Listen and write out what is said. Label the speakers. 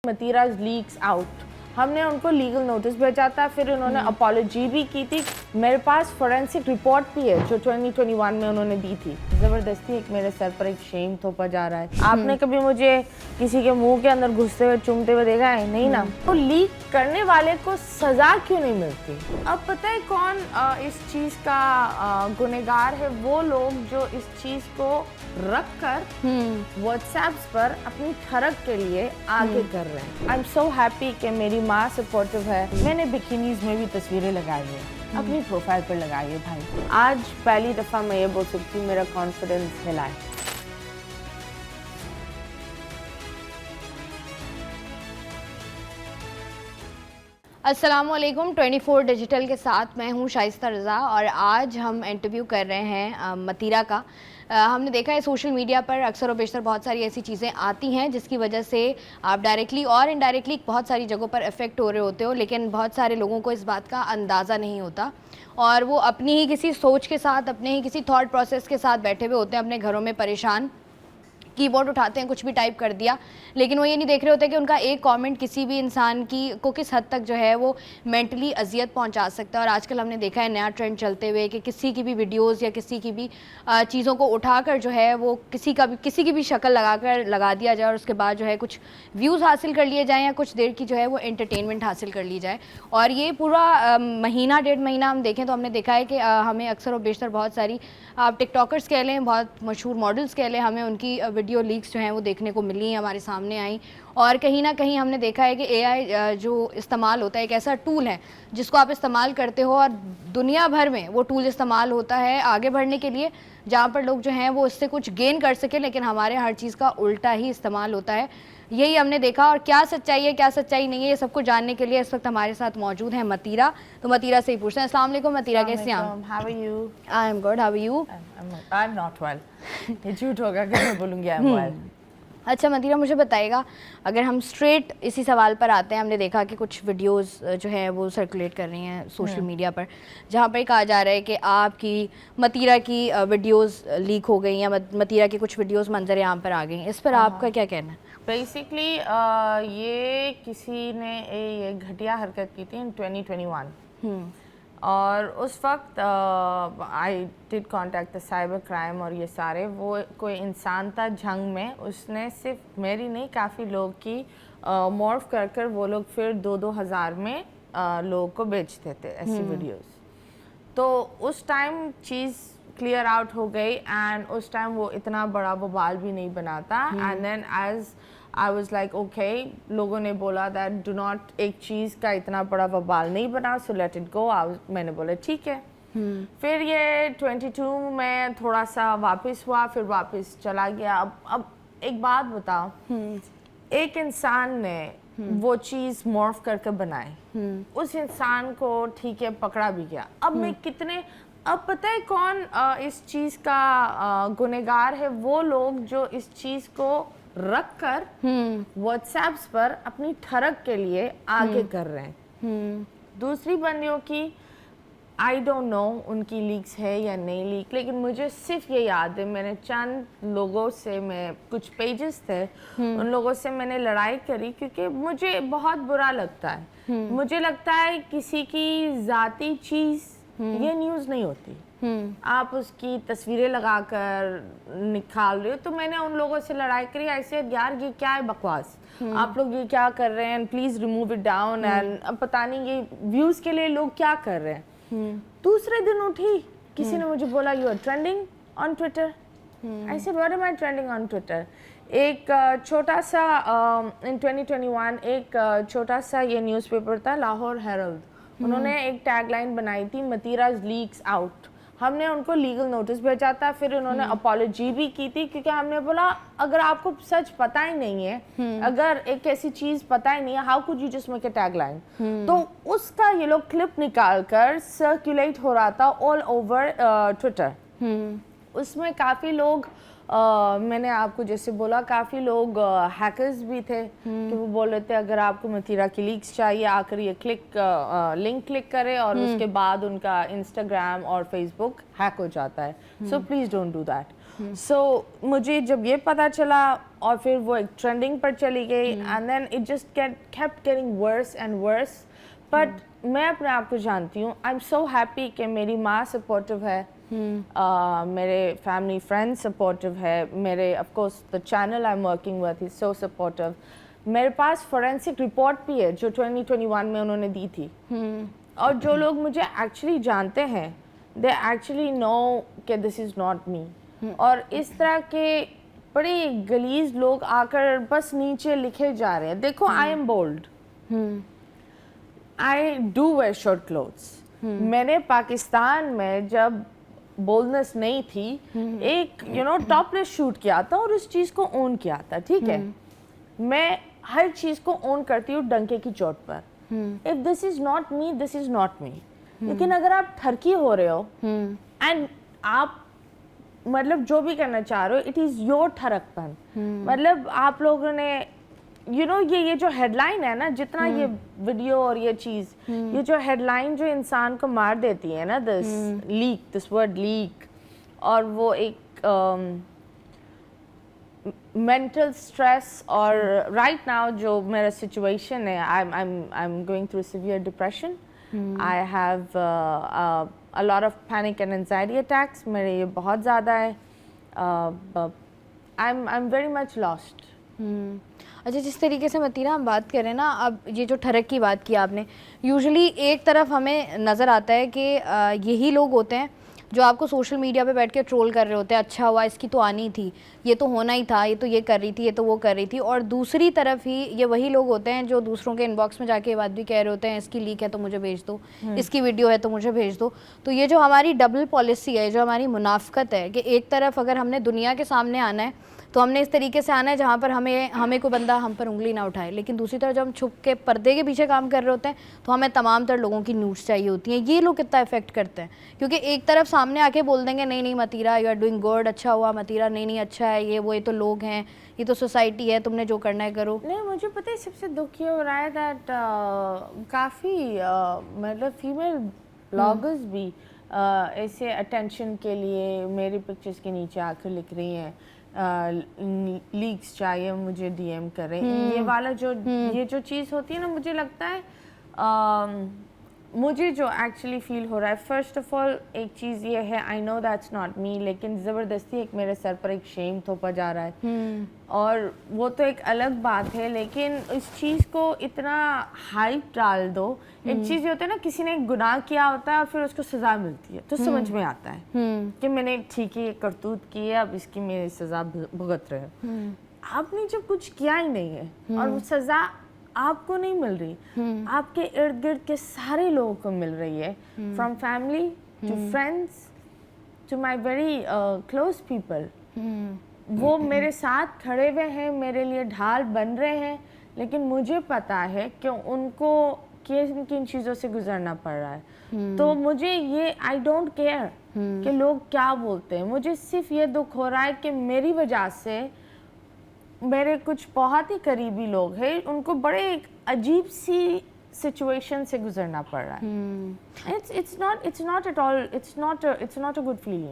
Speaker 1: मतीराज leaks out, हमने उनको legal notice भेजा था, फिर उन्होंने अपॉलॉजी भी की थी। मेरे पास फोरेंसिक रिपोर्ट भी है जो 2021 में उन्होंने दी थी। ज़बरदस्ती एक मेरे सर पर एक शेम थोपा जा रहा है। आपने कभी मुझे किसी के मुंह के अंदर घुसते हुए चूमते हुए देखा है? नहीं ना। तो लीक करने वाले को सजा क्यों नहीं मिलती? अब पता है कौन इस चीज़ का गुनहगार है? वो लोग जो इस चीज़ को रख कर व्हाट्सएप्स पर अपनी ठरक के लिए आगे कर रहे हैं। आई एम सो हैप्पी कि मेरी माँ सपोर्टिव है। मैंने बिकिनीज में भी तस्वीरें लगाई है, अपनी प्रोफाइल पर लगाई है भाई। आज पहली दफ़ा मैं ये बोल सकती हूँ मेरा कॉन्फिडेंस हिला है।
Speaker 2: अस्सलामुअलैकुम 24 डिजिटल के साथ मैं हूं शाइस्ता रज़ा और आज हम इंटरव्यू कर रहे हैं मतीरा का। हमने देखा है सोशल मीडिया पर अक्सर और बेशतर बहुत सारी ऐसी चीज़ें आती हैं जिसकी वजह से आप डायरेक्टली और इनडायरेक्टली बहुत सारी जगहों पर इफ़ेक्ट हो रहे होते हो, लेकिन बहुत सारे लोगों को इस बात का अंदाज़ा नहीं होता और वो अपनी ही किसी सोच के साथ, अपने ही किसी थॉट प्रोसेस के साथ बैठे हुए होते हैं अपने घरों में परेशान। कीबोर्ड उठाते हैं, कुछ भी टाइप कर दिया, लेकिन वो ये नहीं देख रहे होते कि उनका एक कमेंट किसी भी इंसान को किस हद तक जो है वो मेंटली अजियत पहुंचा सकता है। और आजकल हमने देखा है नया ट्रेंड चलते हुए कि किसी की भी वीडियोस या किसी की भी चीज़ों को उठाकर जो है वो किसी की भी शक्ल लगा दिया जाए और उसके बाद जो है कुछ व्यूज़ हासिल कर लिए जाएँ या कुछ देर की जो है वो एंटरटेनमेंट हासिल कर ली जाए। और ये पूरा महीना डेढ़ महीना हम देखें तो हमने देखा है कि हमें अक्सर और बेशतर बहुत सारी आप टिकटॉकर्स कह लें, बहुत मशहूर मॉडल्स कह लें, हमें उनकी वीडियो लीक्स जो हैं वो देखने को मिली, हमारे सामने आई। और कहीं ना कहीं हमने देखा है कि एआई जो इस्तेमाल होता है एक ऐसा टूल है जिसको आप इस्तेमाल करते हो और दुनिया भर में वो टूल इस्तेमाल होता है आगे बढ़ने के लिए, जहाँ पर लोग जो हैं वो इससे कुछ गेन कर सके, लेकिन हमारे हर चीज़ का उल्टा ही इस्तेमाल होता है। यही हमने देखा। और क्या सच्चाई है क्या सच्चाई नहीं है ये सब कुछ जानने के लिए इस वक्त हमारे साथ मौजूद है मतीरा। तो मतीरा से ही पूछते हैं। अस्सलाम वालेकुम मतीरा, कैसे हैं आप?
Speaker 1: How are you?
Speaker 2: I am good, how are you?
Speaker 1: I'm not well. ये झूठ होगा कि मैं बोलूँगी I'm well.
Speaker 2: अच्छा मतीरा, मुझे बताइएगा, अगर हम स्ट्रेट इसी सवाल पर आते हैं, हमने देखा कि कुछ वीडियोस जो हैं वो सर्कुलेट कर रही हैं सोशल मीडिया पर, जहाँ पर कहा जा रहा है कि आपकी मतीरा की वीडियोस लीक हो गई या मतीरा की कुछ वीडियोस मंजर आम पर आ गई। इस पर आपका क्या कहना है?
Speaker 1: बेसिकली ये किसी ने ये घटिया हरकत की थी इन 2021 और उस वक्त I did contact the cyber crime और ये सारे, वो कोई इंसान था झंग में, उसने सिर्फ मेरी नहीं काफ़ी लोग की मॉर्फ कर कर वो लोग फिर 2-2 हज़ार में लोगों को बेचते थे ऐसी वीडियोस। तो उस टाइम चीज़ क्लियर आउट हो गई एंड उस टाइम वो इतना बड़ा बवाल भी नहीं बना था। And then as I was like okay, लोगों ने बोला दैट डू नॉट, एक चीज़ का इतना बड़ा बवाल नहीं बना, सो लेट इट गो। मैंने बोला ठीक है। फिर ये 22 में थोड़ा सा वापस हुआ, फिर वापस चला गया। अब एक बात बताओ, एक इंसान ने वो चीज़ मॉर्फ करके बनाई, उस इंसान को ठीक है पकड़ा भी गया। अब मैं कितने, अब पता है कौन इस चीज़ का गुनहगार है? वो लोग जो इस चीज़ को रख कर व्हाट्सएप्स पर अपनी ठरक के लिए आगे कर रहे हैं। दूसरी बंदियों की आई डोंट नो उनकी लीक्स है या नहीं लीक, लेकिन मुझे सिर्फ ये याद है मैंने चंद लोगों से, मैं कुछ पेजेस थे उन लोगों से मैंने लड़ाई करी क्योंकि मुझे बहुत बुरा लगता है। मुझे लगता है किसी की ज़ाती चीज़ ये न्यूज़ नहीं होती, आप उसकी तस्वीरें लगाकर निकाल रहे हो। तो मैंने उन लोगों से लड़ाई करी, ऐसे यार ये क्या है बकवास, आप लोग ये क्या कर रहे हैं, please remove it down. And अब पता नहीं ये व्यूज़ के लिए लोग क्या कर रहे हैं। दूसरे दिन उठी, किसी ने मुझे बोला you are trending on Twitter. ऐसे what am I trending on Twitter? एक छोटा सा इन 2021 एक छोटा सा ये न्यूज़पेपर था लाहौर हेरल्ड, उन्होंने एक टैगलाइन बनाई थी मतीराज लीक्स आउट। हमने उनको लीगल नोटिस भेजा था, फिर उन्होंने अपॉलॉजी भी की थी क्योंकि हमने बोला अगर आपको सच पता ही नहीं है, अगर एक ऐसी चीज़ पता ही नहीं है, how could you just make a tagline? तो उसका ये लोग क्लिप निकाल कर सर्कुलेट हो रहा था ऑल ओवर ट्विटर। उसमें काफ़ी लोग मैंने आपको जैसे बोला काफ़ी लोग हैकर्स भी थे कि वो बोल रहे थे अगर आपको मतीरा की लीक्स चाहिए आकर ये लिंक क्लिक करें और उसके बाद उनका इंस्टाग्राम और फेसबुक हैक हो जाता है, so please don't do that. So मुझे जब ये पता चला اور پھر وہ ایک ٹرینڈنگ پر چلی گئی and then it just kept getting worse and worse. But میں اپنے آپ کو جانتی ہوں آئی ایم سو ہیپی کہ میری ماں سپورٹیو ہے, میرے فیملی فرینڈ سپورٹیو ہے, میرے of course the channel I am working with is so supportive. میرے پاس فورینسک رپورٹ بھی ہے جو 2021 میں انہوں نے دی تھی, اور جو لوگ مجھے ایکچولی جانتے ہیں دے ایکچولی نو کہ دس از ناٹ می. اور اس طرح کے بڑے گلیز لوگ آ کر بس نیچے لکھے جا رہے ہیں. دیکھو I am bold, I do where short clothes. میں نے پاکستان میں جب بولڈنس نہیں تھی ایک ٹاپ لیس شوٹ کیا تھا اور اس چیز کو اون کیا تھا, ٹھیک ہے. میں ہر چیز کو اون کرتی ہوں ڈنکے کی چوٹ پر. If this is not me this is not me. لیکن اگر آپ ٹھرکی ہو رہے ہو اینڈ آپ مطلب جو بھی کرنا چاہ رہے ہو اٹ از یور ٹھرک پن, مطلب آپ لوگوں نے یہ جو ہیڈ لائن ہے نا, جتنا یہ ویڈیو اور یہ چیز, یہ جو ہیڈ لائن جو انسان کو مار دیتی ہے نا, دس ورڈ لیک, اور وہ ایک مینٹل اسٹریس. اور رائٹ ناؤ جو میرا سچویشن ہے, I am going through severe depression. I have a lot of panic and anxiety attacks. میرے یہ بہت زیادہ ہے. I'm very much lost.
Speaker 2: اچھا, جس طریقے سے متیرہ ہم بات کریں نا, اب یہ جو ٹھرک کی بات کی آپ نے, یوزلی ایک طرف ہمیں نظر آتا ہے کہ یہی لوگ ہوتے ہیں جو آپ کو سوشل میڈیا پہ بیٹھ کے ٹرول کر رہے ہوتے ہیں, اچھا ہوا اس کی تو آنی تھی, یہ تو ہونا ہی تھا, یہ تو یہ کر رہی تھی, یہ تو وہ کر رہی تھی. اور دوسری طرف ہی یہ وہی لوگ ہوتے ہیں جو دوسروں کے ان باکس میں جا کے یہ بات بھی کہہ رہے ہوتے ہیں, اس کی لیک ہے تو مجھے بھیج دو, اس کی ویڈیو ہے تو مجھے بھیج دو. تو یہ جو ہماری ڈبل پالیسی ہے, جو ہماری منافقت ہے, کہ ایک طرف اگر ہم نے دنیا کے سامنے آنا ہے تو ہم نے اس طریقے سے آنا ہے جہاں پر ہمیں کوئی بندہ ہم پر انگلی نہ اٹھائے, لیکن دوسری طرف جب ہم چھپ کے پردے کے پیچھے کام کر رہے ہوتے ہیں تو ہمیں تمام تر لوگوں کی نیوز چاہیے ہوتی ہیں. یہ لوگ کتنا افیکٹ کرتے ہیں, کیونکہ ایک طرف سامنے آ کے بول دیں گے نہیں متیرہ یو آر ڈوئنگ گڈ, اچھا ہوا متیرہ, نہیں اچھا ہے, یہ تو لوگ ہیں, یہ تو سوسائٹی ہے, تم نے جو کرنا ہے کرو.
Speaker 1: نہیں, مجھے پتہ ہے سب سے دکھ یہ ہو رہا ہے دیٹ کافی مطلب فیمیل بلاگرز بھی ایسے اٹینشن کے لیے میری پکچرز کے نیچے آ کر لکھ رہی ہیں لیکس چاہیے مجھے ڈی ایم کریں. یہ والا یہ جو چیز ہوتی ہے نا, مجھے لگتا ہے مجھے جو ایکچولی فیل ہو رہا ہے, فرسٹ آف آل ایک چیز یہ ہے, آئی نو دیٹس ناٹ می, لیکن زبردستی ایک میرے سر پر ایک شیم تھوپا جا رہا ہے, اور وہ تو ایک الگ بات ہے. لیکن اس چیز کو اتنا ہائپ ڈال دو. ایک چیز یہ ہوتا ہے نا, کسی نے ایک گناہ کیا ہوتا ہے اور پھر اس کو سزا ملتی ہے تو سمجھ میں آتا ہے کہ میں نے ٹھیک ہے یہ کرتوت کی ہے, اب اس کی میری سزا بھگت رہے. آپ نے جب کچھ کیا ہی نہیں ہے اور وہ سزا آپ کو نہیں مل رہی, آپ کے ارد گرد کے سارے لوگوں کو مل رہی ہے, from family to friends to my very close people. وہ میرے ساتھ کھڑے ہوئے ہیں, میرے لیے ڈھال بن رہے ہیں, لیکن مجھے پتا ہے کہ ان کو کن کن چیزوں سے گزرنا پڑ رہا ہے. تو مجھے یہ آئی ڈونٹ کیئر کہ لوگ کیا بولتے ہیں, مجھے صرف یہ دکھ ہو رہا ہے کہ میری وجہ سے میرے کچھ بہت ہی قریبی لوگ ہیں, ان کو بڑے ایک عجیب سی سچویشن سے گزرنا پڑ رہا ہے. It's not at all, it's not a good feeling.